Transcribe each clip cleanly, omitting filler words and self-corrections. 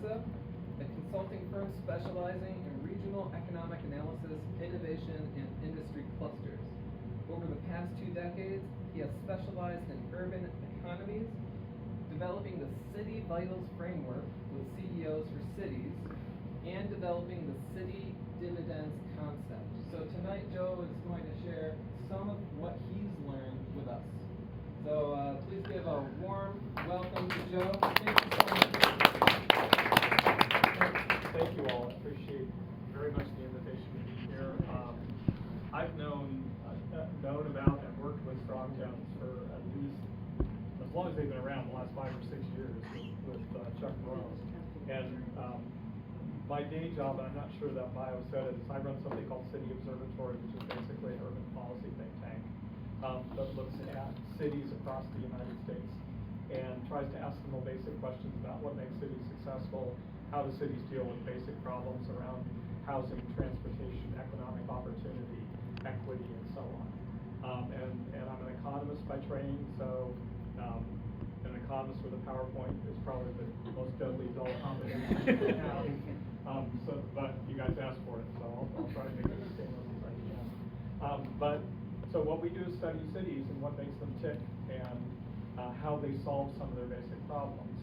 a consulting firm specializing in regional economic analysis, innovation, and industry clusters. Over the past 2 decades, he has specialized in urban economies, developing the City Vitals framework with CEOs for cities, and developing the city dividends concept. So tonight, Joe is going to share some of what he's learned with us. So please give a warm welcome to Joe. Thank you so much. Thank you all. I appreciate very much the invitation to be here. I've known about and worked with Strong Towns for at least as long as they've been around, the last 5 or 6 years with Chuck Morose. And my day job, and I'm not sure that bio said it, is I run something called City Observatory, which is basically an urban policy think tank that looks at cities across the United States and tries to ask them basic questions about what makes cities successful, how do cities deal with basic problems around housing, transportation, economic opportunity, equity, and so on. And I'm an economist by training, so an economist with a PowerPoint is probably the most deadly dull combination you can have. But you guys asked for it, so I'll try to make it as painless as I can. So what we do is study cities and what makes them tick and how they solve some of their basic problems.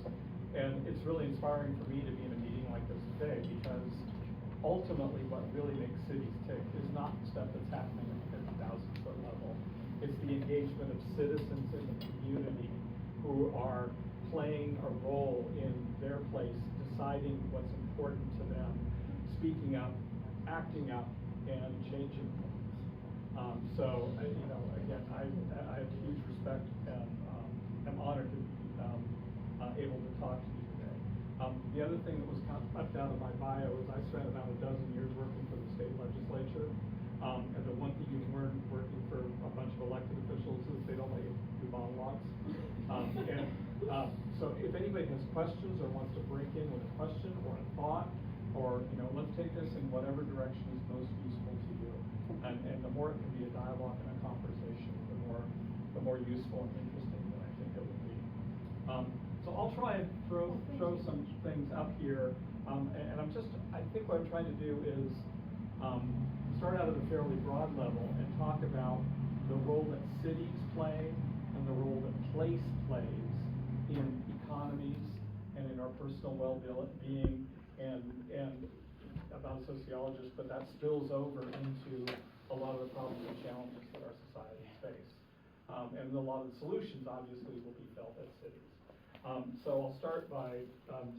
And it's really inspiring for me to be in a meeting like this today, because ultimately what really makes cities tick is not the stuff that's happening at the 50,000-foot level. It's the engagement of citizens in the community who are playing a role in their place, deciding what's important to them, speaking up, acting up, and changing things. So, again, I have huge respect and am honored to be able to talk to you today. The other thing that was kind of left out of my bio is I spent about a dozen years working for the state legislature. And the one thing you can learn working for a bunch of elected officials is they don't let you do monologues. So if anybody has questions or wants to break in with a question or a thought, or let's take this in whatever direction is most useful to you. And the more it can be a dialogue and a conversation, the more useful and interesting that I think it will be. So I'll try and throw some things up here, and I think what I'm trying to do is start out at a fairly broad level and talk about the role that cities play and the role that place plays in economies and in our personal well-being and about sociologists, but that spills over into a lot of the problems and challenges that our societies face. And a lot of the solutions, obviously, will be felt at cities. So I'll start by I'm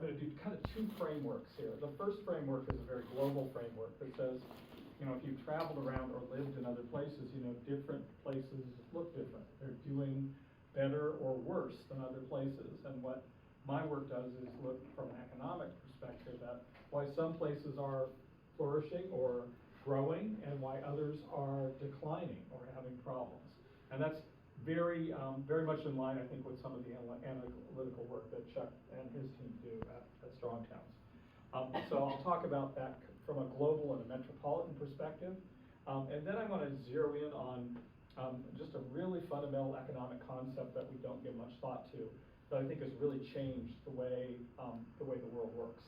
going to do kind of 2 frameworks here. The first framework is a very global framework that says, if you've traveled around or lived in other places, different places look different. They're doing better or worse than other places. And what my work does is look from an economic perspective at why some places are flourishing or growing and why others are declining or having problems. And that's very much in line, I think, with some of the analytical work that Chuck and his team do at Strong Towns. So I'll talk about that from a global and a metropolitan perspective. And then I'm going to zero in on just a really fundamental economic concept that we don't give much thought to, that I think has really changed the way the world works,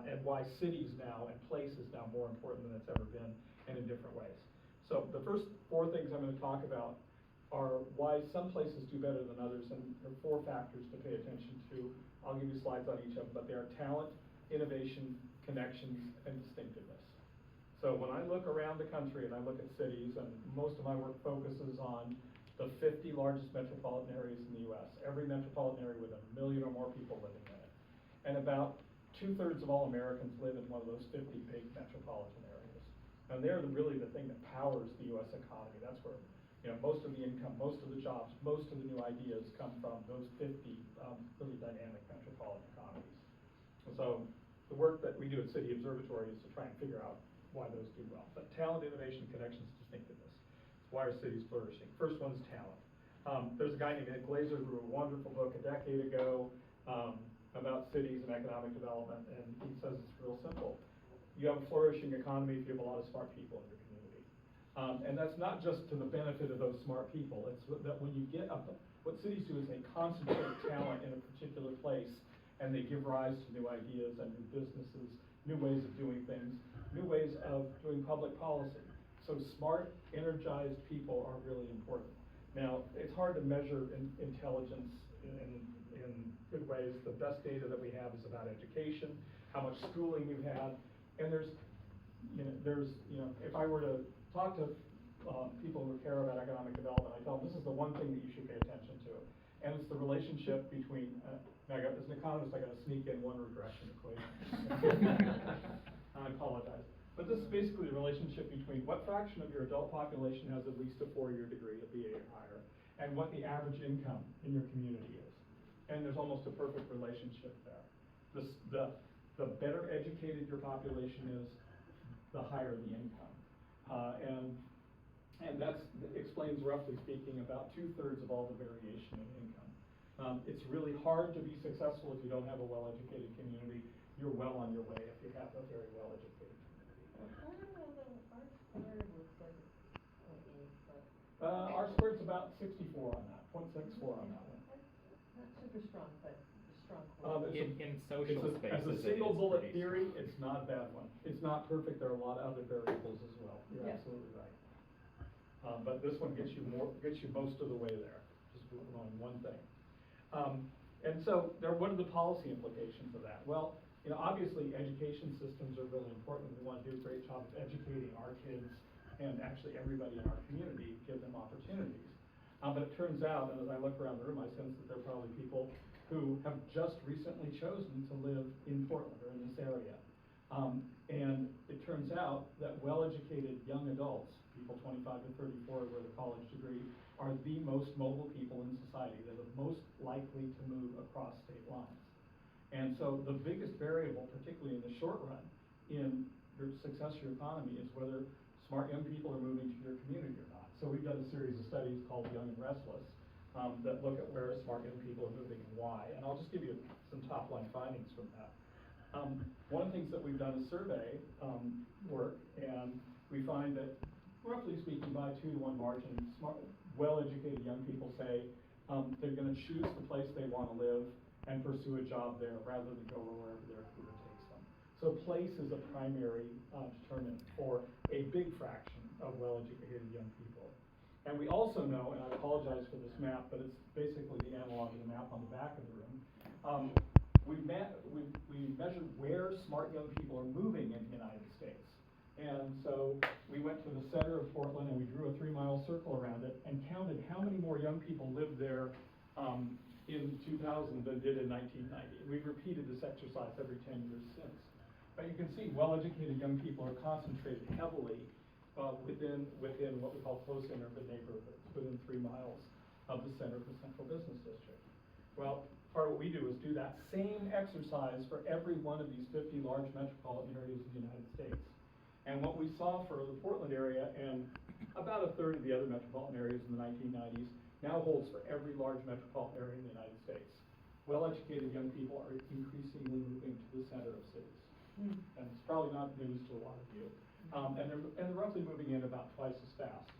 and why cities now and place is now more important than it's ever been, and in different ways. So the first 4 things I'm going to talk about are why some places do better than others, and there are 4 factors to pay attention to. I'll give you slides on each of them, but they are talent, innovation, connections, and distinctiveness. So when I look around the country and I look at cities, and most of my work focuses on the 50 largest metropolitan areas in the U.S., every metropolitan area with 1 million or more people living in it. And about 2/3 of all Americans live in one of those 50 big metropolitan areas. And they're really the thing that powers the U.S. economy. That's where most of the income, most of the jobs, most of the new ideas come from those 50 really dynamic metropolitan economies. And so the work that we do at City Observatory is to try and figure out why those do well. But talent, innovation, connections, distinctiveness. Why are cities flourishing? First one's talent. There's a guy named Ed Glazer who wrote a wonderful book a decade ago about cities and economic development, and he says it's real simple. You have a flourishing economy if you have a lot of smart people in your community. And that's not just to the benefit of those smart people. It's that when you get up, what cities do is they concentrate talent in a particular place, and they give rise to new ideas and new businesses, new ways of doing things, new ways of doing public policy. So smart, energized people are really important. Now, it's hard to measure intelligence in good ways. The best data that we have is about education, how much schooling you had, and there's, if I were to talk to people who care about economic development, I tell them this is the one thing that you should pay attention to, and it's the relationship between. Now, as an economist, I got to sneak in one regression equation. I apologize. But this is basically the relationship between what fraction of your adult population has at least a 4-year degree, a BA or higher, and what the average income in your community is. And there's almost a perfect relationship there. The better educated your population is, the higher the income. And that explains, roughly speaking, about 2/3 of all the variation in income. It's really hard to be successful if you don't have a well-educated community. You're well on your way if you have a very well-educated community. R-squared looks like it's 0.8, but. R-squared's about 64 on that, 0.64 on that one. Not super strong, but strong. In social spaces, as a single bullet theory, it's not a bad one. It's not perfect. There are a lot of other variables as well. You're absolutely right. But this one gets you most of the way there, just on one thing. And so, what are the policy implications of that? Well, obviously education systems are really important. We want to do a great job of educating our kids and actually everybody in our community, give them opportunities. But it turns out, and as I look around the room, I sense that there are probably people who have just recently chosen to live in Portland or in this area. And it turns out that well-educated young adults, people 25 to 34 with a college degree, are the most mobile people in society. They're the most likely to move across state lines. And so the biggest variable, particularly in the short run, in your success of your economy is whether smart young people are moving to your community or not. So we've done a series of studies called Young and Restless that look at where smart young people are moving and why. And I'll just give you some top-line findings from that. One of the things that we've done is survey work, and we find that, roughly speaking, by 2-to-1 margin, smart, well-educated young people say they're going to choose the place they want to live and pursue a job there rather than go wherever their career takes them. So place is a primary determinant for a big fraction of well-educated young people. And we also know, and I apologize for this map, but it's basically the analog of the map on the back of the room. We've measured where smart young people are moving in the United States. And so we went to the center of Portland and we drew a 3-mile circle around it and counted how many more young people lived there in 2000 than did in 1990. We've repeated this exercise every 10 years since. But you can see well-educated young people are concentrated heavily within what we call close-in urban neighborhoods, within 3 miles of the center of the central business district. Well, part of what we do is do that same exercise for every one of these 50 large metropolitan areas of the United States. And what we saw for the Portland area and about 1/3 of the other metropolitan areas in the 1990s now holds for every large metropolitan area in the United States. Well-educated young people are increasingly moving to the center of cities. And it's probably not news to a lot of you. And they're roughly moving in about twice as fast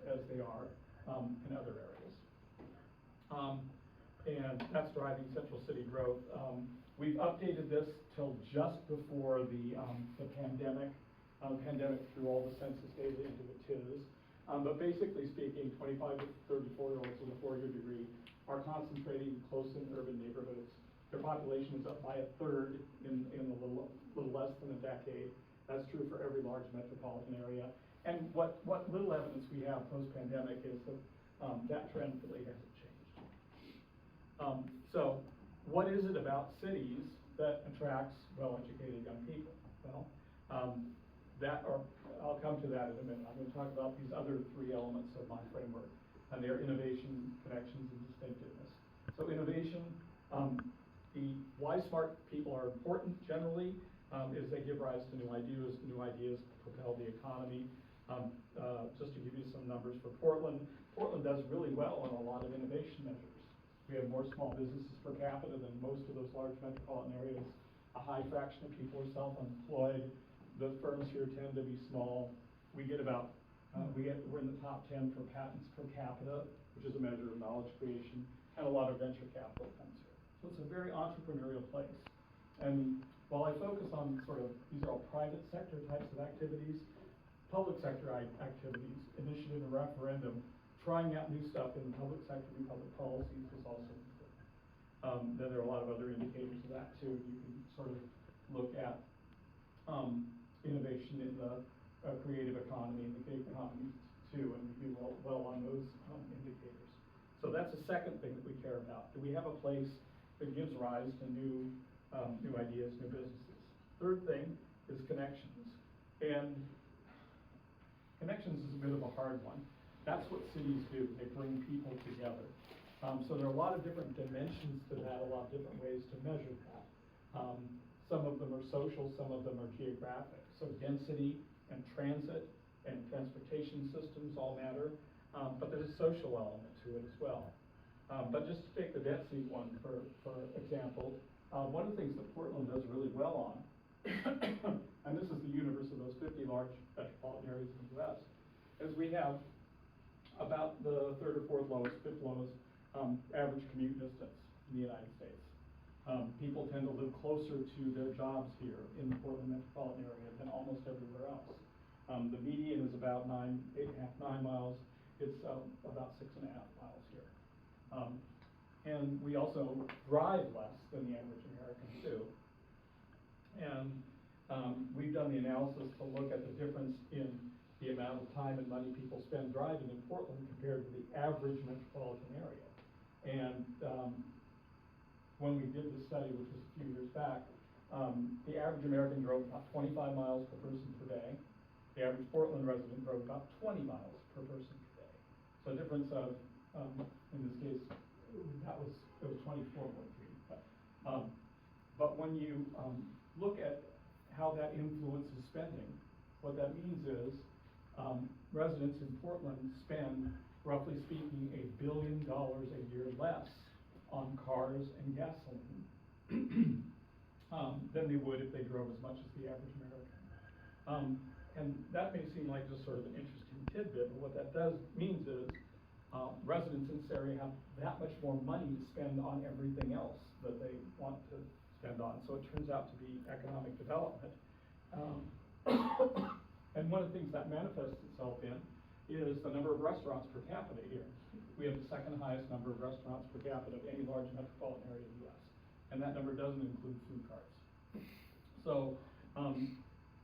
as they are in other areas. And that's driving central city growth. We've updated this till just before the pandemic. Pandemic threw all the census data into the TIS. But basically speaking, 25 to 34-year-olds with a 4-year degree are concentrating close in urban neighborhoods. Their population is up by 1/3 in a little less than a decade. That's true for every large metropolitan area. And what little evidence we have post-pandemic is that that trend really hasn't changed. So what is it about cities that attracts well-educated young people? Well, I'll come to that in a minute. I'm going to talk about these other 3 elements of my framework, and they are innovation, connections, and distinctiveness. So innovation, why smart people are important generally is they give rise to new ideas propel the economy. Just to give you some numbers for Portland does really well on a lot of innovation measures. We have more small businesses per capita than most of those large metropolitan areas. A high fraction of people are self-employed. The firms here tend to be small. We get we're in the top 10 for patents per capita, which is a measure of knowledge creation, and a lot of venture capital comes here. So it's a very entrepreneurial place. And while I focus on sort of, these are all private sector types of activities, public sector activities, initiative and referendum, trying out new stuff in the public sector, new public policies is also important. Then there are a lot of other indicators of that too. You can sort of look at innovation in the creative economy and the gig economy too, and we do well on those indicators. So that's the second thing that we care about. Do we have a place that gives rise to new ideas, new businesses? Third thing is connections. And connections is a bit of a hard one. That's what cities do. They bring people together. So there are a lot of different dimensions to that, a lot of different ways to measure that. Some of them are social, some of them are geographic. So density and transit and transportation systems all matter, but there's a social element to it as well. But just to take the density one for example, one of the things that Portland does really well on, and this is the universe of those 50 large metropolitan areas in the US, is we have about the third or fourth lowest, fifth lowest average commute distance in the United States. People tend to live closer to their jobs here in the Portland metropolitan area than almost everywhere else. The median is about 9 miles. It's about 6.5 miles here. And we also drive less than the average American too. And we've done the analysis to look at the difference in the amount of time and money people spend driving in Portland compared to the average metropolitan area. And when we did this study, which was a few years back, the average American drove about 25 miles per person per day. The average Portland resident drove about 20 miles per person per day. So a difference of, in this case, it was 24.3. But when you look at how that influences spending, what that means is residents in Portland spend, roughly speaking, $1 billion a year less on cars and gasoline than they would if they drove as much as the average American. And that may seem like just sort of an interesting tidbit, but what that means is residents in this area have that much more money to spend on everything else that they want to spend on. So it turns out to be economic development. And one of the things that manifests itself in is the number of restaurants per capita here. We have the second highest number of restaurants per capita of any large metropolitan area in the US. And that number doesn't include food carts. So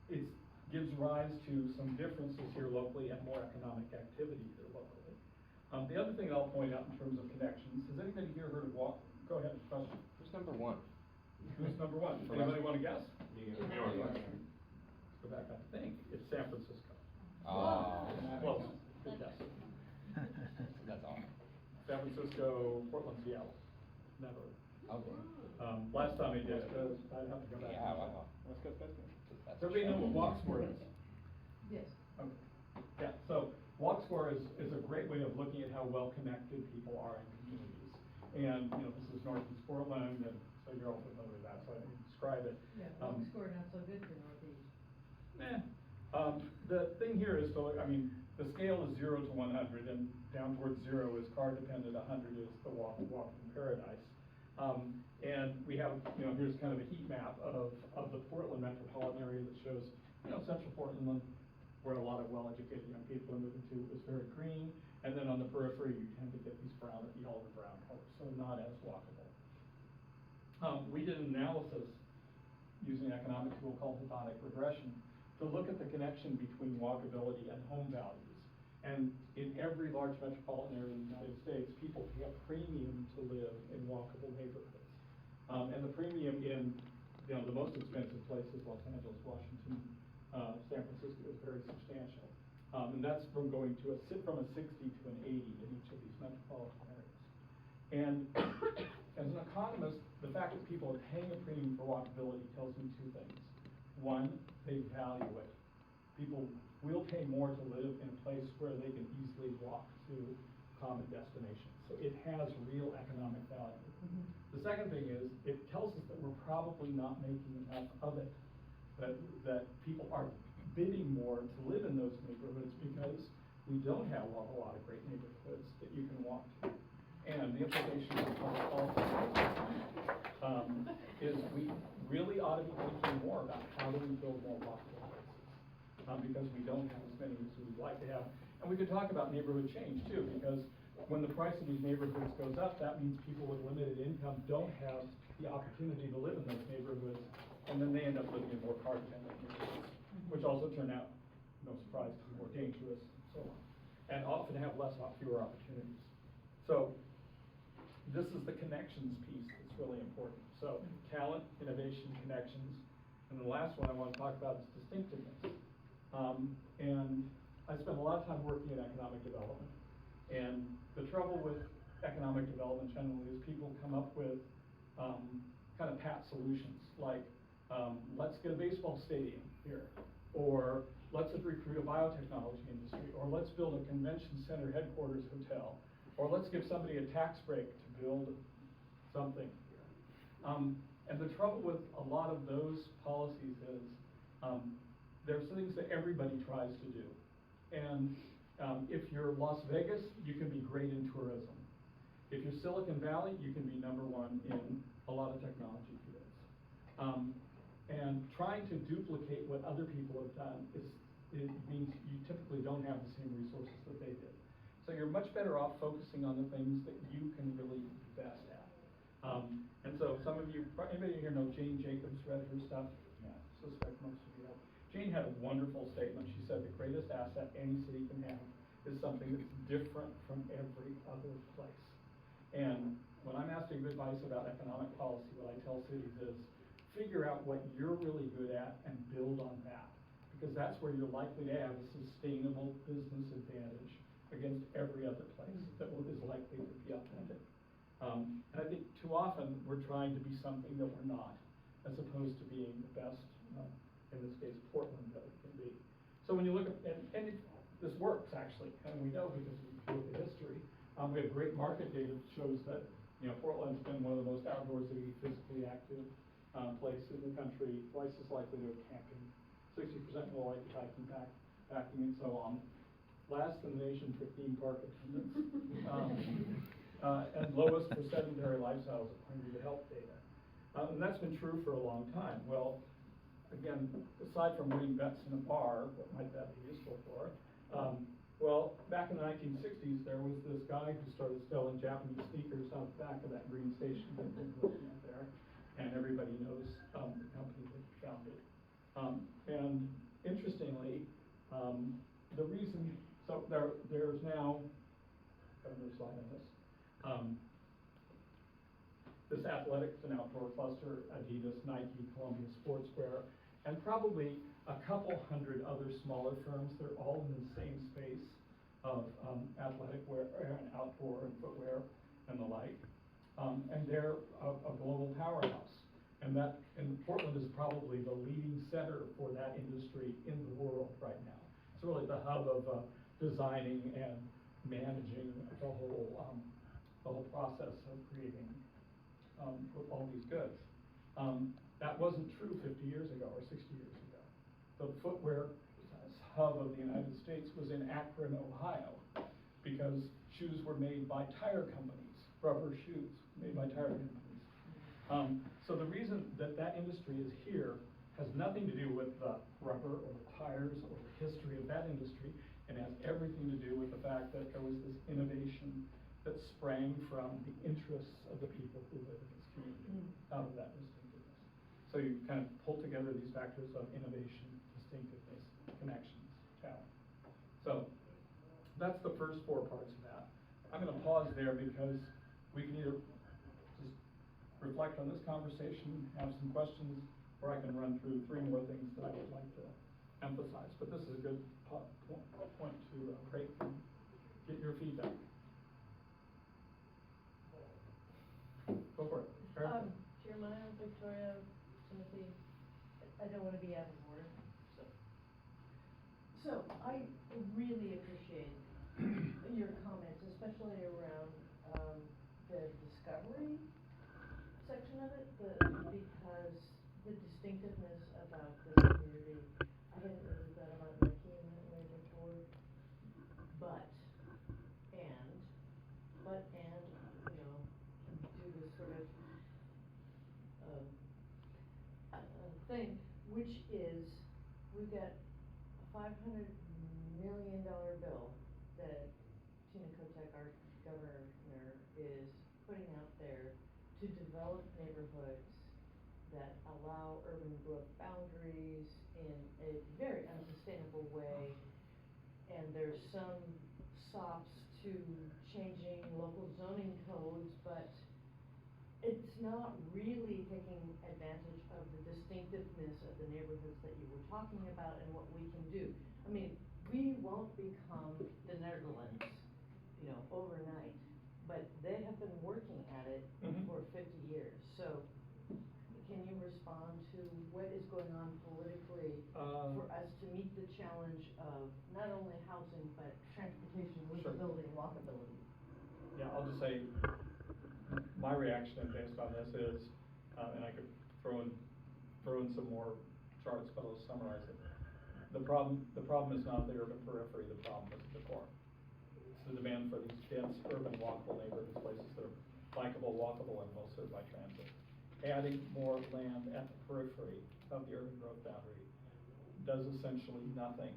it gives rise to some differences here locally and more economic activity here locally. The other thing I'll point out in terms of connections, has anybody here heard of walk? Go ahead, question. Who's number one? Who's number one? Anybody want to guess? New York. Let's go back, I think it's San Francisco. Close. Good guess. That's all. San Francisco, Portland, Seattle. Never. Okay. Last time I did it, I'd have to go back. Yeah, wow. That's good, that's good. Does everybody know what walk score is? Yes. Okay. Yeah, so walk score is a great way of looking at how well connected people are in communities. And, you know, this is Northeast Portland, and so you're all familiar with that, so I didn't describe it. Yeah, walk score not so good for Northeast. The thing here is, so, I mean, the scale is 0 to 100, and down towards 0 is car dependent, 100 is the walking paradise. And we have, you know, here's kind of a heat map of the Portland metropolitan area that shows, you know, central Portland, where a lot of well-educated young people are moving to, is very green. And then on the periphery, you tend to get these yellow and brown colors, so not as walkable. We did an analysis using an economic tool called hedonic regression to look at the connection between walkability and home values. And in every large metropolitan area in the United States, people pay a premium to live in walkable neighborhoods. And the premium in, you know, the most expensive places, Los Angeles, Washington, San Francisco, is very substantial. And that's from going to from a 60 to an 80 in each of these metropolitan areas. And as an economist, the fact that people are paying a premium for walkability tells me two things. One, they value it. People will pay more to live in a place where they can easily walk to common destinations. So it has real economic value. Mm-hmm. The second thing is, it tells us that we're probably not making enough of it. That people are bidding more to live in those neighborhoods because we don't have a lot of great neighborhoods that you can walk to. And the implication of public policy is we really ought to be thinking more about how do we build more walkable places, because we don't have as many as we'd like to have. And we could talk about neighborhood change too, because when the price of these neighborhoods goes up, that means people with limited income don't have the opportunity to live in those neighborhoods, and then they end up living in more car-dependent neighborhoods, which also turn out, no surprise, to be more dangerous and so on, and often have fewer opportunities. So this is the connections piece that's really important. So talent, innovation, connections, and the last one I want to talk about is distinctiveness. And I spent a lot of time working in economic development, and the trouble with economic development generally is people come up with kind of pat solutions, like let's get a baseball stadium here, or let's recruit a biotechnology industry, or let's build a convention center headquarters hotel, or let's give somebody a tax break to build something here. And the trouble with a lot of those policies is there's things that everybody tries to do. And if you're Las Vegas, you can be great in tourism. If you're Silicon Valley, you can be number one in a lot of technology fields. And trying to duplicate what other people have done it means you typically don't have the same resources that they did. So you're much better off focusing on the things that you can really be best at. And so some of you, anybody here know Jane Jacobs, read her stuff? Yeah, I suspect most of you have. Jane had a wonderful statement. She said the greatest asset any city can have is something that's different from every other place. And when I'm asking advice about economic policy, what I tell cities is figure out what you're really good at and build on that, because that's where you're likely to have a sustainable business advantage against every other place that is likely to be authentic. And I think too often we're trying to be something that we're not, as opposed to being the best, in this case, Portland, that we can be. So when you look at, this works actually, and we know because we look at history. We have great market data that shows that, Portland's been one of the most outdoorsy, physically active place in the country, twice as likely to go camping, 60% more likely to hiking, packing, and so on. Last in the nation for theme park attendance, and lowest for sedentary lifestyles according to the health data. And that's been true for a long time. Well, again, aside from winning bets in a bar, what might that be useful for? Well, back in the 1960s, there was this guy who started selling Japanese sneakers out the back of that green station that we're looking at there, and everybody knows the company that founded. And interestingly, the reason, so there's now, another slide on this, this athletics and outdoor cluster, Adidas, Nike, Columbia Sportswear, and probably a couple hundred other smaller firms. They're all in the same space of athletic wear and outdoor and footwear and the like. And they're a global powerhouse. And Portland is probably the leading center for that industry in the world right now. It's really the hub of designing and managing the whole process of creating all these goods. That wasn't true 50 years ago or 60 years ago. The footwear hub of the United States was in Akron, Ohio, because shoes were made by tire companies, rubber shoes made by tire companies. So the reason that industry is here has nothing to do with the rubber or the tires or the history of that industry, and has everything to do with the fact that there was this innovation that sprang from the interests of the people who live in this community out of that distinctiveness. So you kind of pull together these factors of innovation, distinctiveness, connections, talent. So that's the first four parts of that. I'm going to pause there because we can either just reflect on this conversation, have some questions, or I can run through three more things that I would like to emphasize. But this is a good point to break and get your feedback. Go for it. Chairman, Victoria, Timothy, I don't want to be out of order, so I really appreciate your comments, especially around the discovery section of it, because the distinctiveness about this community, I hadn't really thought about Nike in that way before, but thing, which is, we've got a $500 million bill that Tina Kotek, our governor, is putting out there to develop neighborhoods that allow urban growth boundaries in a very unsustainable way. And there's some sops to changing local zoning codes, but it's not really taking advantage of the distinctiveness of the neighborhoods that you were talking about and what we can do. I mean, we won't become the Netherlands, overnight, but they have been working at it for 50 years. So can you respond to what is going on politically for us to meet the challenge of not only housing, but transportation, livability, and walkability? Yeah, I'll just say, my reaction based on this is, and I could throw in some more charts, but I'll summarize it. The problem is not the urban periphery, the problem is the core. It's the demand for these dense urban walkable neighborhoods, places that are bikeable, walkable, and well served by transit. Adding more land at the periphery of the urban growth boundary does essentially nothing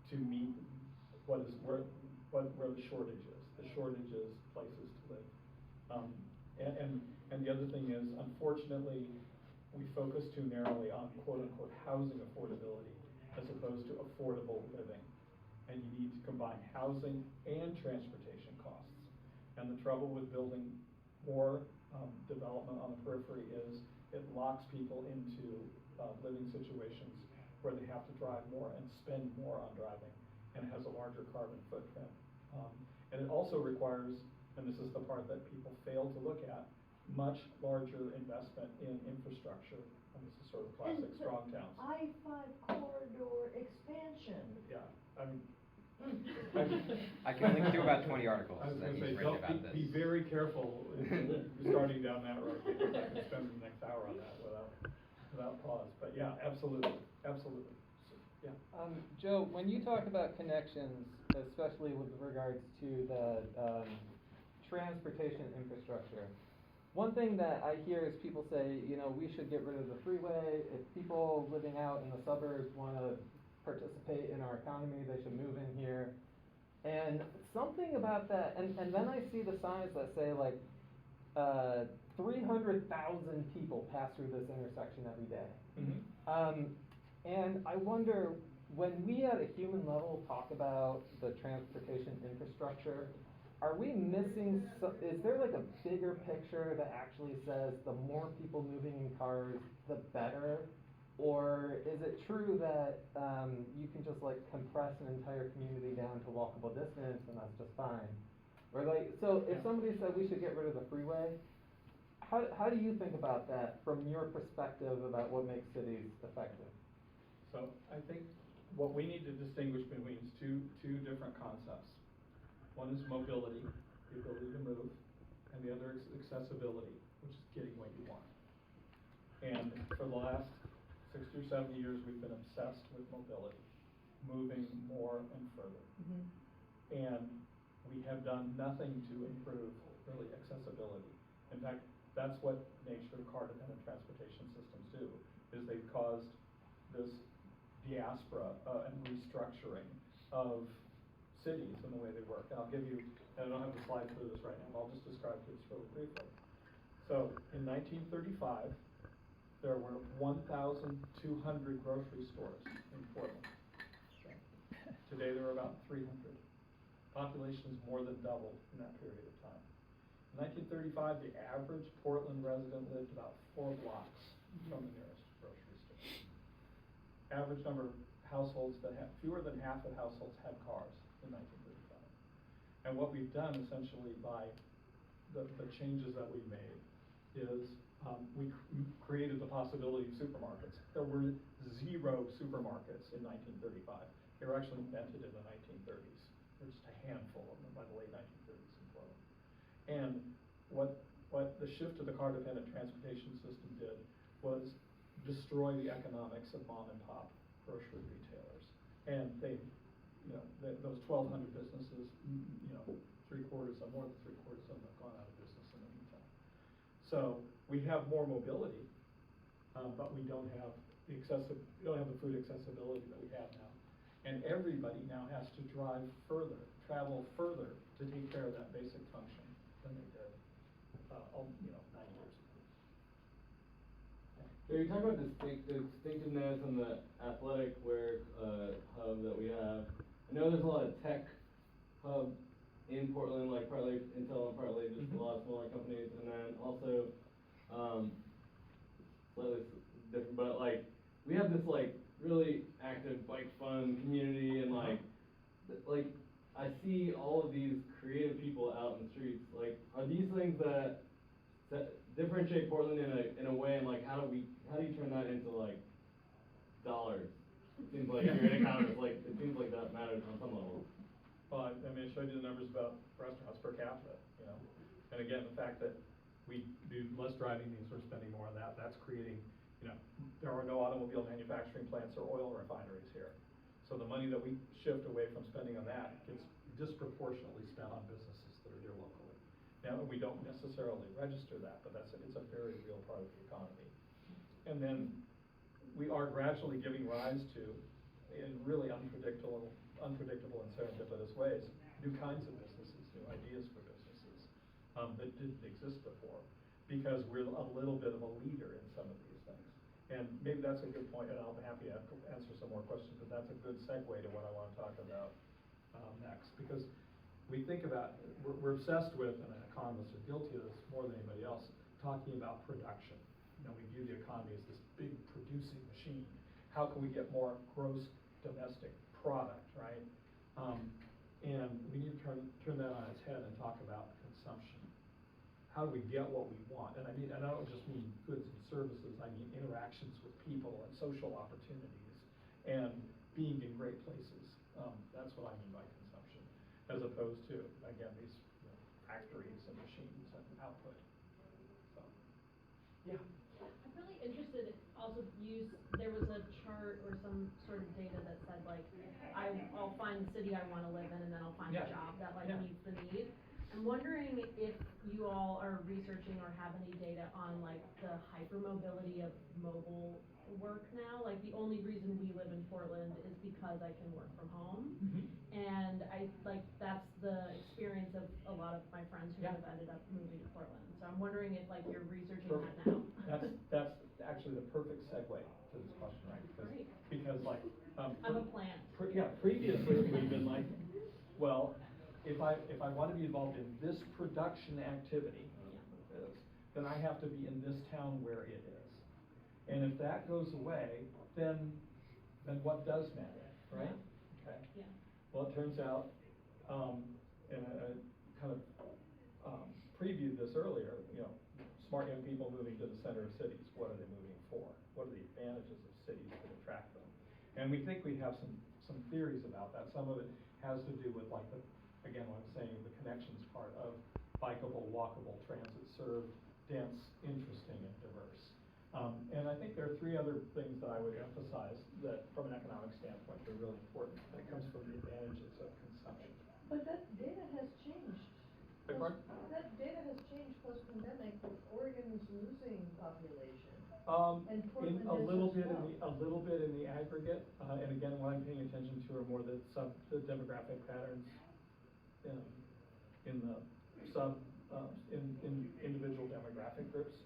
to meet where the shortage is. The shortage is places to live. And the other thing is, unfortunately, we focus too narrowly on quote-unquote housing affordability as opposed to affordable living. And you need to combine housing and transportation costs. And the trouble with building more development on the periphery is it locks people into living situations where they have to drive more and spend more on driving, and has a larger carbon footprint. And it also requires, and this is the part that people fail to look at, much larger investment in infrastructure. And this is sort of classic Strong Towns. I-5 corridor expansion. Yeah, I mean. I can link to about 20 articles I was that gonna he's say, written about this. be very careful starting down that road, because I could spend the next hour on that without pause. But yeah, absolutely. So, yeah. Joe, when you talk about connections, especially with regards to the transportation infrastructure, one thing that I hear is people say, we should get rid of the freeway. If people living out in the suburbs want to participate in our economy, they should move in here. And something about that, and then I see the signs that say 300,000 people pass through this intersection every day. And I wonder, when we at a human level talk about the transportation infrastructure, are we missing, is there a bigger picture that actually says the more people moving in cars, the better? Or is it true that you can just compress an entire community down to walkable distance and that's just fine? Or so if somebody said we should get rid of the freeway, how do you think about that from your perspective about what makes cities effective? So I think what we need to distinguish between is two different concepts. One is mobility, the ability to move, and the other is accessibility, which is getting what you want. And for the last 60 or 70 years, we've been obsessed with mobility, moving more and further. And we have done nothing to improve, really, accessibility. In fact, that's what nature car-dependent transportation systems do, is they've caused this diaspora and restructuring of cities and the way they work. And I'll give you, and I don't have the slide for this right now, but I'll just describe this really briefly. So in 1935, there were 1,200 grocery stores in Portland. Today there are about 300. Population has more than doubled in that period of time. In 1935, the average Portland resident lived about 4 blocks from the nearest grocery store. Average number of households that have, fewer than half of households had cars in 1935. And what we've done essentially by the changes that we've made is we created the possibility of supermarkets. There were 0 supermarkets in 1935. They were actually invented in the 1930s. There were just a handful of them by the late 1930s in Portland. And what the shift to the car-dependent transportation system did was destroy the economics of mom and pop grocery retailers. And they, those 1,200 businesses, more than three-quarters of them have gone out of business in the meantime. So we have more mobility, but we don't have we don't have the food accessibility that we have now. And everybody now has to travel further to take care of that basic function than they did, 9 years ago. So you talk about the distinctiveness and the athletic wear hub that we have. I know there's a lot of tech hub in Portland, like partly Intel and partly just a lot of smaller companies, and then also slightly different, but like we have this like really active bike fun community, and like I see all of these creative people out in the streets. Like, are these things that differentiate Portland in a way, and like how do you turn that into like dollars? It seems like you're an economist, like it seems like that matters on some level. Well, I mean, I showed you the numbers about restaurants per capita, and again, the fact that we do less driving means we're spending more on that. That's creating, there are no automobile manufacturing plants or oil refineries here. So the money that we shift away from spending on that gets disproportionately spent on businesses that are here locally. Now, we don't necessarily register that, but it's a very real part of the economy. And then we are gradually giving rise to, in really unpredictable and serendipitous ways, new kinds of businesses, new ideas for businesses that didn't exist before, because we're a little bit of a leader in some of these things. And maybe that's a good point, and I'll be happy to answer some more questions, but that's a good segue to what I want to talk about next, because we think about, we're obsessed with, and economists are guilty of this more than anybody else, talking about production. We view the economy as this big producing machine. How can we get more gross domestic product, right? And we need to turn that on its head and talk about consumption. How do we get what we want? And I don't just mean goods and services, I mean interactions with people and social opportunities and being in great places. That's what I mean by consumption, as opposed to, again, these factories and machines and output. So, yeah. I'm really interested, also there was a chart or some sort of data that said like, I'll find the city I want to live in, and then I'll find a job that meets the need. I'm wondering if you all are researching or have any data on like the hypermobility of mobile work now. Like the only reason we live in Portland is because I can work from home. And that's the experience of a lot of my friends who have ended up moving to Portland. So I'm wondering if like you're researching that now. That's actually the perfect segue to this question, right? Because like I'm a plant. Previously we've been like, well, if I want to be involved in this production activity, then I have to be in this town where it is. And if that goes away, then what does matter, right? Okay. Yeah. Well, it turns out, and I kind of previewed this earlier, smart young people moving to the center of cities, what are they moving for? What are the advantages of cities that attract them? And we think we have some theories about that. Some of it has to do with like again, what I'm saying, the connections part of bikeable, walkable, transit-served, dense, interesting, and diverse. And I think there are 3 other things that I would emphasize that, from an economic standpoint, are really important. That comes from the advantages of consumption. But that data has changed. Beg pardon? That data has changed post-pandemic. Oregon's losing population. In a little bit in the aggregate, and again, what I'm paying attention to are more the demographic patterns in individual demographic groups.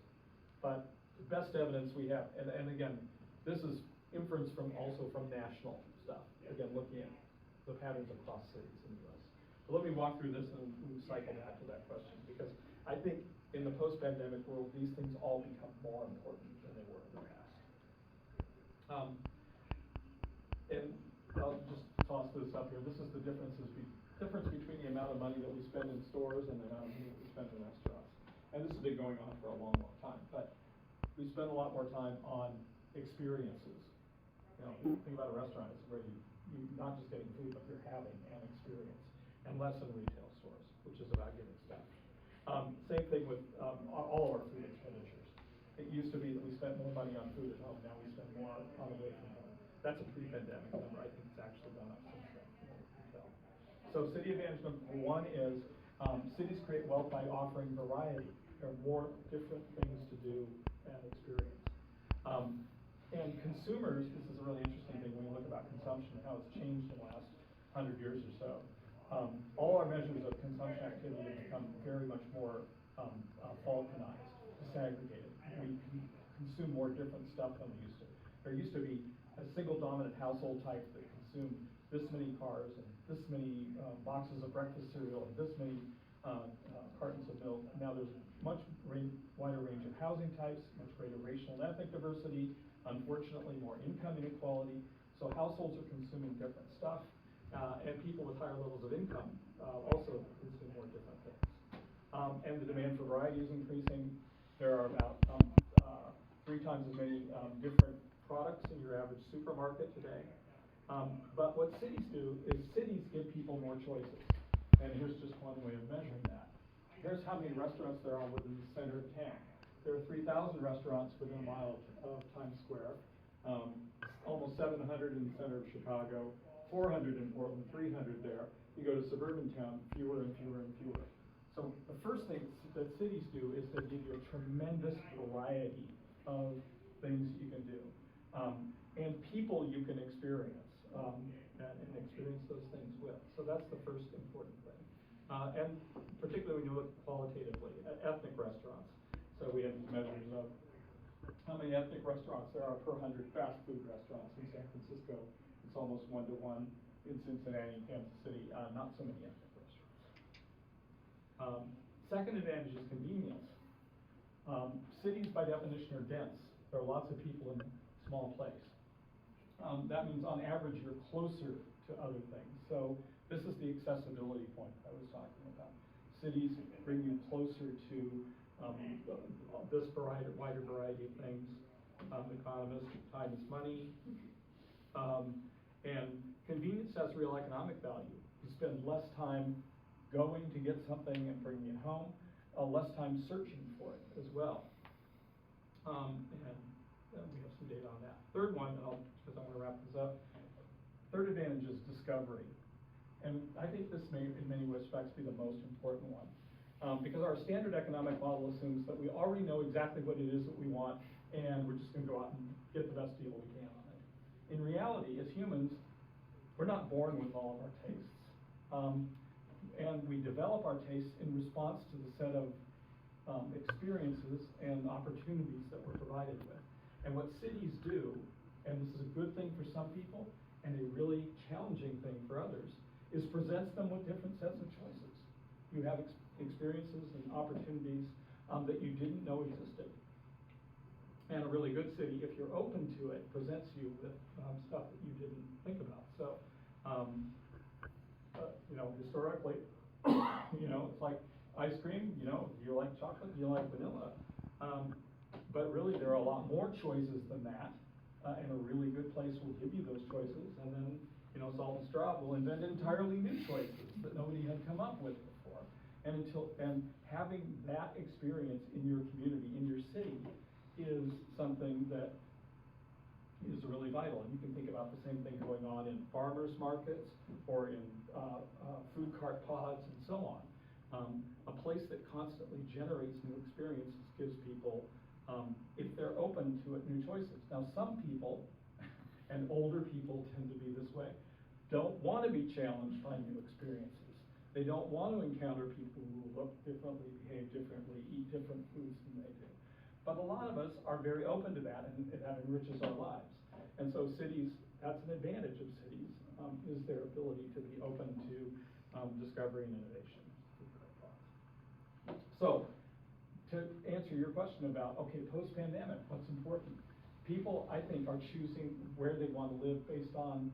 But the best evidence we have, and again, this is inference from national stuff. Again, looking at the patterns across cities in the U.S. So let me walk through this and we'll cycle back to that question, because I think in the post-pandemic world, these things all become more important than they were in the past. And I'll just toss this up here. This is the difference between the amount of money that we spend in stores and the amount of money that we spend in restaurants. And this has been going on for a long, long time. But we spend a lot more time on experiences. Think about a restaurant. It's where you're not just getting food, but you're having an experience. And less in retail stores, which is about getting stuff. Same thing with all of our food expenditures. It used to be that we spent more money on food at home. Now we spend more on away from home. That's a pre-pandemic number. I think it's actually gone up since then. So city advantage number 1 is cities create wealth by offering variety. There are more different things to do and experience. And consumers, this is a really interesting thing when you look about consumption, how it's changed in the last 100 years or so. All our measures of consumption activity have become very much more balkanized, disaggregated. We consume more different stuff than we used to. There used to be a single dominant household type that consumed this many cars and this many boxes of breakfast cereal and this many cartons of milk. Now there's much wider range of housing types, much greater racial and ethnic diversity, unfortunately more income inequality. So households are consuming different stuff, and people with higher levels of income also consume more different things. And the demand for variety is increasing. There are about 3 times as many different products in your average supermarket today. But what cities do is cities give people more choices. And here's just one way of measuring that. Here's how many restaurants there are within the center of town. There are 3,000 restaurants within a mile of Times Square, almost 700 in the center of Chicago, 400 in Portland, 300 there. You go to suburban town, fewer and fewer and fewer. So the first thing that cities do is they give you a tremendous variety of things you can do. And people you can experience, and experience those things with. So that's the first important thing. And particularly when you look qualitatively at ethnic restaurants. So we have measures of how many ethnic restaurants there are per 100 fast food restaurants in San Francisco. It's almost 1 to 1. In Cincinnati and Kansas City, not so many ethnic restaurants. Second advantage is convenience. Cities by definition are dense. There are lots of people in a small place. That means on average you're closer to other things. So this is the accessibility point I was talking about. Cities bring you closer to this wider variety of things. Economists, time is money. And convenience has real economic value. You spend less time going to get something and bringing it home, less time searching for it as well. And we have some data on that. Third one, because I want to wrap this up, third advantage is discovery. And I think this may, in many respects, be the most important one. Because our standard economic model assumes that we already know exactly what it is that we want, and we're just going to go out and get the best deal we can on it. In reality, as humans, we're not born with all of our tastes. And we develop our tastes in response to the set of experiences and opportunities that we're provided with. And what cities do, and this is a good thing for some people and a really challenging thing for others, is presents them with different sets of choices. You have experiences and opportunities that you didn't know existed. And a really good city, if you're open to it, presents you with stuff that you didn't think about. So, historically, it's like ice cream, do you like chocolate, do you like vanilla? But really there are a lot more choices than that, and a really good place will give you those choices, and then, Salt and Straw will invent entirely new choices that nobody had come up with before. And having that experience in your community, in your city, is something that is really vital. And you can think about the same thing going on in farmers markets or in food cart pods and so on. A place that constantly generates new experiences gives people, if they're open to it, new choices. Now some people, and older people tend to be this way, don't want to be challenged by new experiences. They don't want to encounter people who look differently, behave differently, eat different foods than they do. But a lot of us are very open to that, and that enriches our lives. And so cities, that's an advantage of cities, is their ability to be open to discovery and innovation. So, to answer your question about, okay, post-pandemic, what's important? People, I think, are choosing where they want to live based on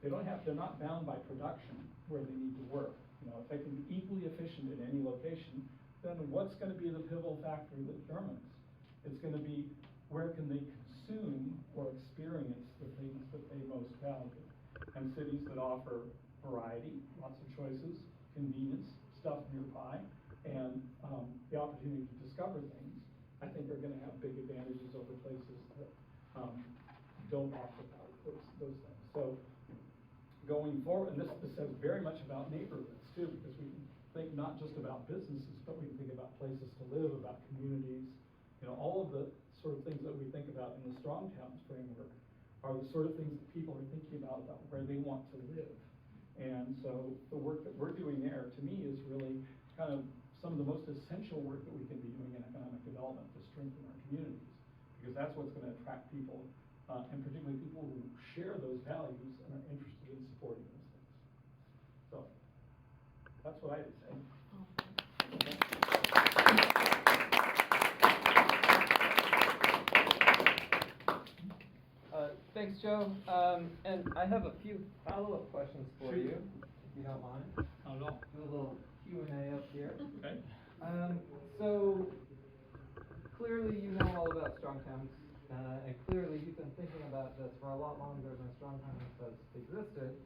they're not bound by production where they need to work. If they can be equally efficient in any location, then what's going to be the pivotal factor that determines? It's going to be where can they consume or experience the things that they most value. And cities that offer variety, lots of choices, convenience, stuff nearby, and the opportunity to discover things, I think are going to have big advantages over places that don't offer those things. So going forward, and this says very much about neighborhoods too, because we can think not just about businesses, but we can think about places to live, about communities. All of the sort of things that we think about in the Strong Towns framework are the sort of things that people are thinking about where they want to live. And so the work that we're doing there, to me, is really kind of some of the most essential work that we can be doing in economic development to strengthen our communities, because that's what's going to attract people, and particularly people who share those values and are interested in supporting those things. So that's what I would say. Thanks, Joe. And I have a few follow-up questions for you, if you don't mind. Not at all. Do a little Q&A up here. Okay. So clearly you know all about Strong Towns, and clearly you've been thinking about this for a lot longer than Strong Towns has existed,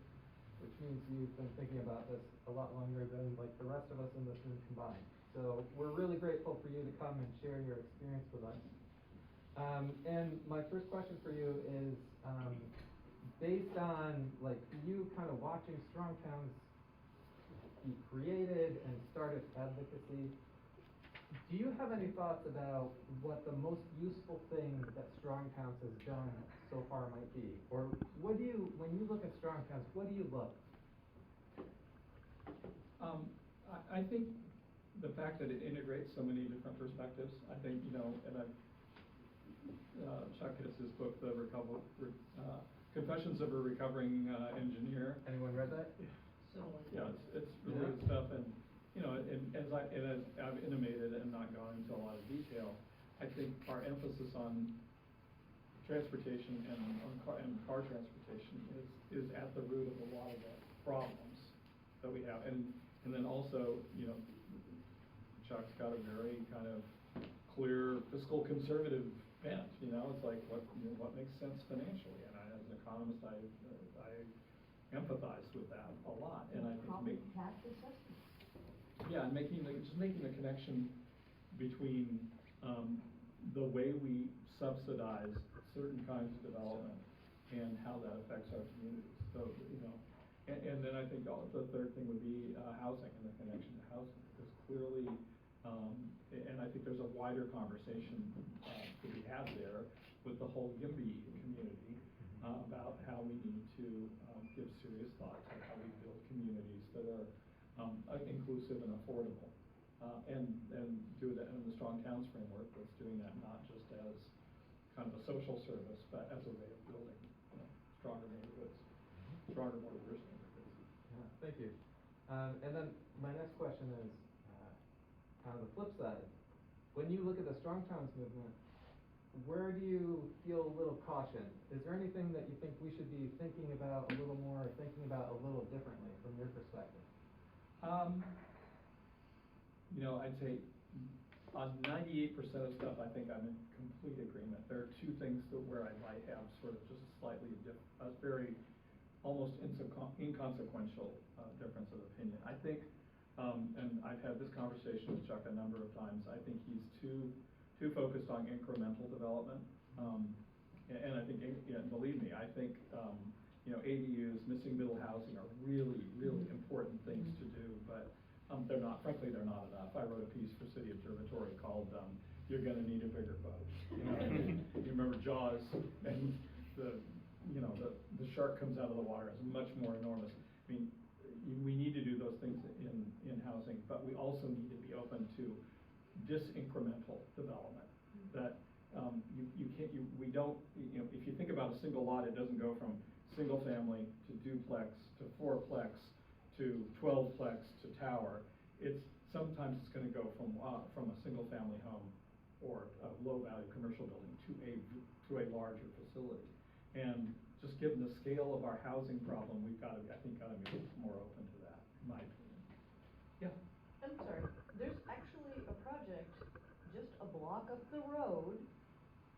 which means you've been thinking about this a lot longer than like the rest of us in this room combined. So we're really grateful for you to come and share your experience with us. And my first question for you is, based on like you kind of watching Strong Towns be created and start its advocacy, do you have any thoughts about what the most useful thing that Strong Towns has done so far might be? Or what do you, when you look at Strong Towns, what do you love? I think the fact that it integrates so many different perspectives, I think, you know, and Chuck has his book, Confessions of a Recovering Engineer. Anyone read that? Yeah, it's really good stuff, and you know, as I've intimated and not gone into a lot of detail, I think our emphasis on transportation and car transportation is at the root of a lot of the problems that we have, and then also, you know, Chuck's got a very kind of clear fiscal conservative bent. You know, it's like what makes sense financially, and as an economist, I empathize with that a lot, and I think and making the connection between the way we subsidize certain kinds of development and how that affects our communities. So, you know, and then I think the third thing would be housing and the connection to housing, because clearly, and I think there's a wider conversation to be had there with the whole YIMBY community about how we need to give serious thought to how we build communities that are inclusive and affordable, and do that in the Strong Towns framework. That's doing that not just as kind of a social service, but as a way of building, you know, stronger neighborhoods, stronger, more diverse neighborhoods. Yeah, thank you. And then my next question is kind of the flip side. When you look at the Strong Towns movement, where do you feel a little caution? Is there anything that you think we should be thinking about a little more, or thinking about a little differently from your perspective? You know, I'd say on 98% of stuff, I think I'm in complete agreement. There are two things where I might have sort of just a slightly very almost inconsequential difference of opinion. I think, and I've had this conversation with Chuck a number of times, I think he's too focused on incremental development. And I think, believe me, I think, you know, ADUs, missing middle housing are really, really important things to do, but they're not, frankly, they're not enough. I wrote a piece for City Observatory called, You're Gonna Need a Bigger Boat. You know, you remember Jaws, and the shark comes out of the water, it's much more enormous. I mean, we need to do those things in housing, but we also need to be open to disincremental development. That if you think about a single lot, it doesn't go from single family to duplex to fourplex to 12plex to tower. Sometimes it's going to go from a single family home or a low value commercial building to a larger facility. And just given the scale of our housing problem, we've got to be more open to that, in my opinion. Yeah. I'm sorry, there's actually a project just a block up the road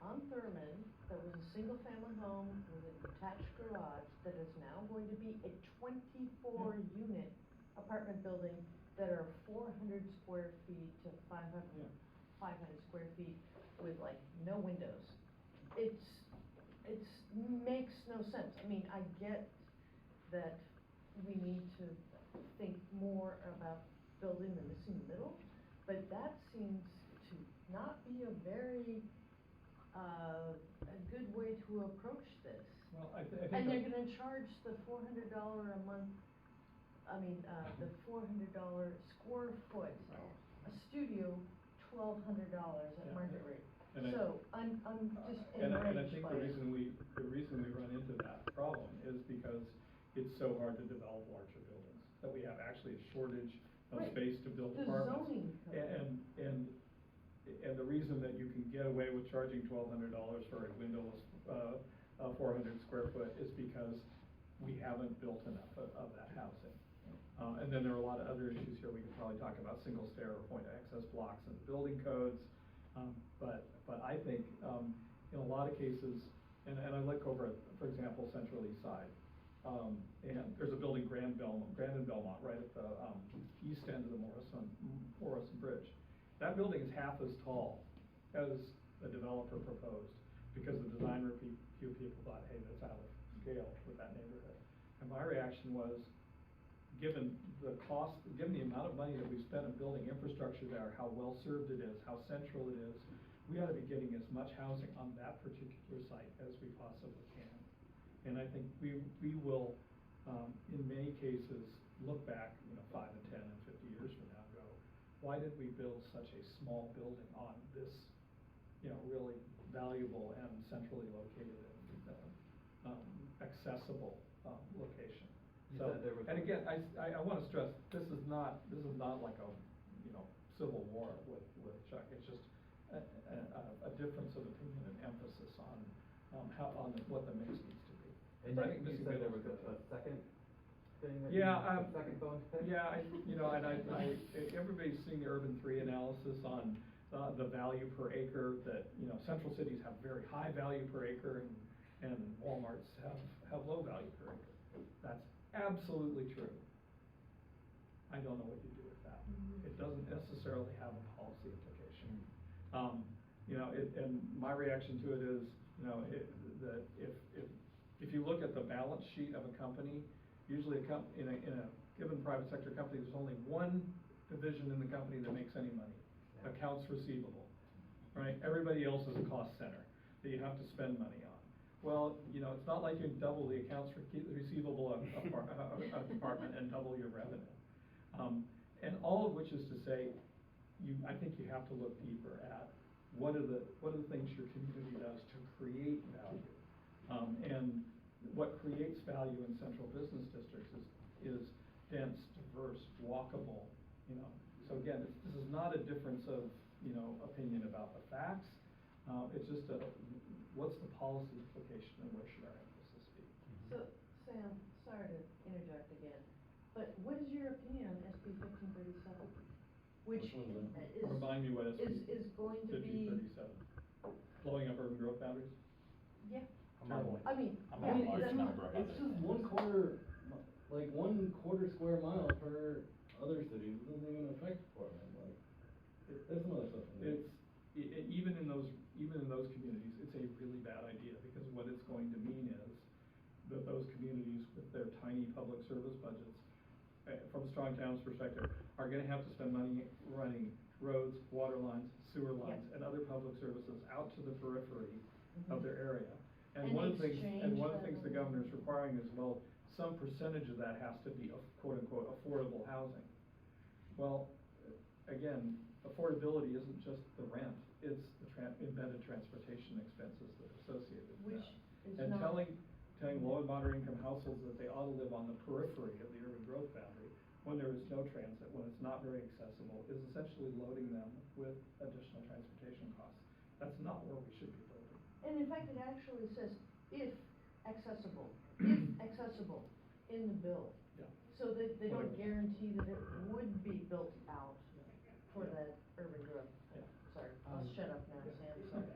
on Thurman that was a single family home with an attached garage that is now going to be a 24 unit apartment building that are 400 square feet to 500 square feet with like no windows. It makes no sense. I mean, I get that we need to think more about building the missing middle, but that seems to not be a very a good way to approach this. Well, I think. And they're gonna charge the $400 a month, the $400 square foot, a studio, $1,200 Yeah. at market rate. And So I'm just And I enraged think by the it. reason we run into that problem is because it's so hard to develop larger buildings, that we have actually a shortage of Right. space to build The apartments. zoning code. And the reason that you can get away with charging $1,200 for a windowless, 400 square foot is because we haven't built enough of that housing. And then there are a lot of other issues here, we could probably talk about single stair or point of access blocks and building codes. But I think, in a lot of cases, and I look over at, for example, Central East Side, and there's a building, Grand and Belmont, right at the, east end of the Morrison Bridge. That building is half as tall as the developer proposed, because the design review people thought, hey, that's out of scale with that neighborhood. And my reaction was, given the cost, given the amount of money that we've spent on building infrastructure there, how well served it is, how central it is, we ought to be getting as much housing on that particular site as we possibly can. And I think we will, in many cases, look back, 5 and 10 and 50 years from now and go, why did we build such a small building on this, really valuable and centrally located and accessible location? You said there was and again, I want to stress, this is not like a, civil war with Chuck. It's just a difference of opinion and emphasis on what the mix needs to be. And So I you think missing said there middle was is a good. second thing that Yeah, a second bone to pick? Yeah, everybody's seen the Urban 3 analysis on the value per acre that, central cities have very high value per acre and Walmarts have low value per acre. That's absolutely true. I don't know what you do with that. It doesn't necessarily have a policy implication. And my reaction to it is, that if you look at the balance sheet of a company, usually in a given private sector company, there's only one division in the company that makes any money, accounts receivable, right? Everybody else is a cost center that you have to spend money on. Well, it's not like you double the accounts receivable of a department and double your revenue. And all of which is to say, I think you have to look deeper at what are the things your community does to create value. And what creates value in central business districts is dense, diverse, walkable, So again, this is not a difference of, opinion about the facts. It's just what's the policy implication and where should our emphasis be? So, Sam, sorry to interject again, but what is your opinion on SB 1537? Which one's that? is. Remind me what SB Is going to be. 1537. Blowing up urban growth boundaries? Yeah. Terrible. I mean, I mean, it's just 1/4, like 1/4 square mile per other cities. It doesn't even affect Portland. Like, there's some other stuff in there. Even in those communities, it's a really bad idea, because what it's going to mean is that those communities with their tiny public service budgets, from a Strong Towns perspective, are gonna have to spend money running roads, water lines, sewer lines, and other public services out to the periphery of their area. And one of the things the governor's requiring is, well, some percentage of that has to be quote unquote affordable housing. Well, again, affordability isn't just the rent, it's the embedded transportation expenses that are associated with Which that. is And not. telling low and moderate income households that they ought to live on the periphery of the urban growth boundary when there is no transit, when it's not very accessible, is essentially loading them with additional transportation costs. That's not where we should be building. And in fact, it actually says if accessible in the bill. Yeah. So that they don't Whatever. guarantee that it would be built out for that urban growth. Yeah. Sorry, I'll shut up now, Sam, sorry.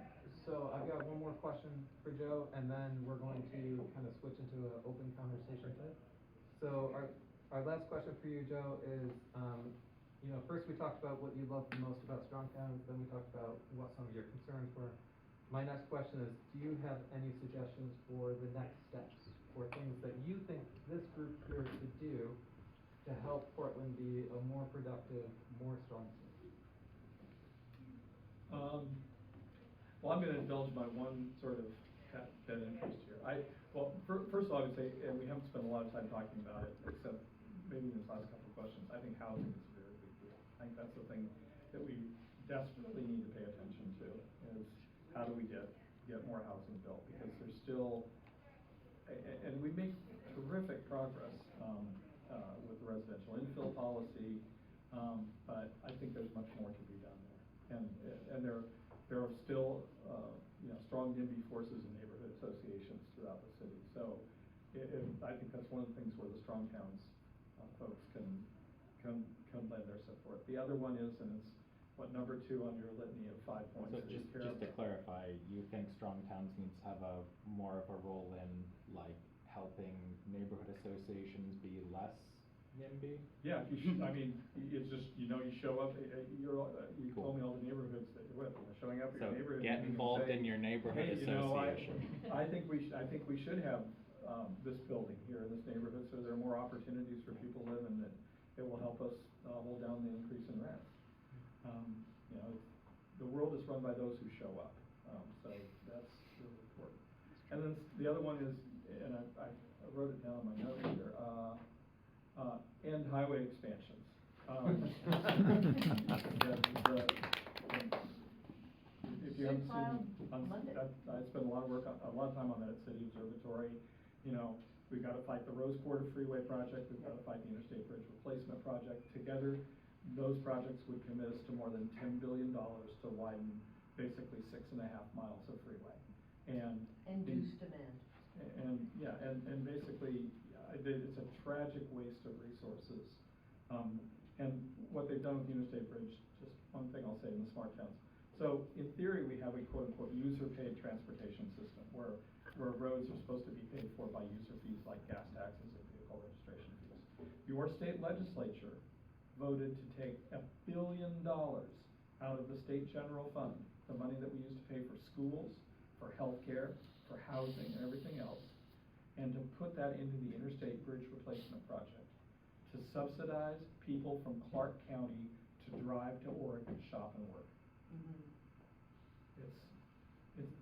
So I've got one more question for Joe, and then we're going to kind of switch into an open conversation. So our last question for you, Joe, is, first we talked about what you loved the most about Strong Towns, then we talked about what some of your concerns were. My next question is, do you have any suggestions for the next steps, for things that you think this group here should do to help Portland be a more productive, more strong city? Well, I'm gonna indulge my one sort of pet interest here. First of all, I would say, and we haven't spent a lot of time talking about it, except maybe in this last couple of questions, I think housing is a very big deal. I think that's the thing that we desperately need to pay attention to, is how do we get more housing built? Because there's still, and we make terrific progress, with the residential infill policy, but I think there's much more to be done there. And there are still, strong NIMBY forces in neighborhood associations throughout the city. So I think that's one of the things where the Strong Towns folks can lend their support. The other one is, and it's number 2 on your litany of 5 points. So just to clarify, you think Strong Towns needs to have more of a role in like helping neighborhood associations be less NIMBY? Yeah, you should. I mean, it's just, you show up. You Cool. told me all the neighborhoods that you're with. Showing up at your neighborhood. Get meeting and involved say, in your neighborhood hey, association. I think we should have this building here in this neighborhood, so there are more opportunities for people to live, and that it will help us hold down the increase in rents. The world is run by those who show up, so that's really important. And then the other one is, and I wrote it down on my notes here, end highway expansions. If you haven't seen, I spent a lot of time on that at City Observatory. We've got to fight the Rose Quarter Freeway project, we've got to fight the Interstate Bridge Replacement project. Together, those projects would commit us to more than $10 billion to widen basically 6.5 miles of freeway. And Induced demand. And basically, it's a tragic waste of resources. And what they've done with the Interstate Bridge, just one thing I'll say in the smart towns. So in theory, we have a quote-unquote user-paid transportation system where roads are supposed to be paid for by user fees like gas taxes and vehicle registration fees. Your state legislature voted to take $1 billion out of the state general fund, the money that we use to pay for schools, for healthcare, for housing, and everything else, and to put that into the Interstate Bridge Replacement project, to subsidize people from Clark County to drive to Oregon, shop and work. Mm-hmm.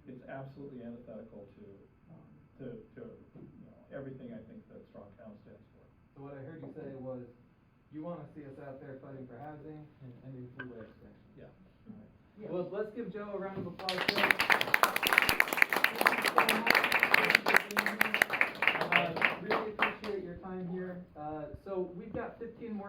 It's absolutely antithetical to everything I think that Strong Town stands for. So what I heard you say was, you want to see us out there fighting for housing and ending freeway expansion. Yeah. All right. Yeah. Well, let's give Joe a round of applause. Really appreciate your time here. So we've got 15 more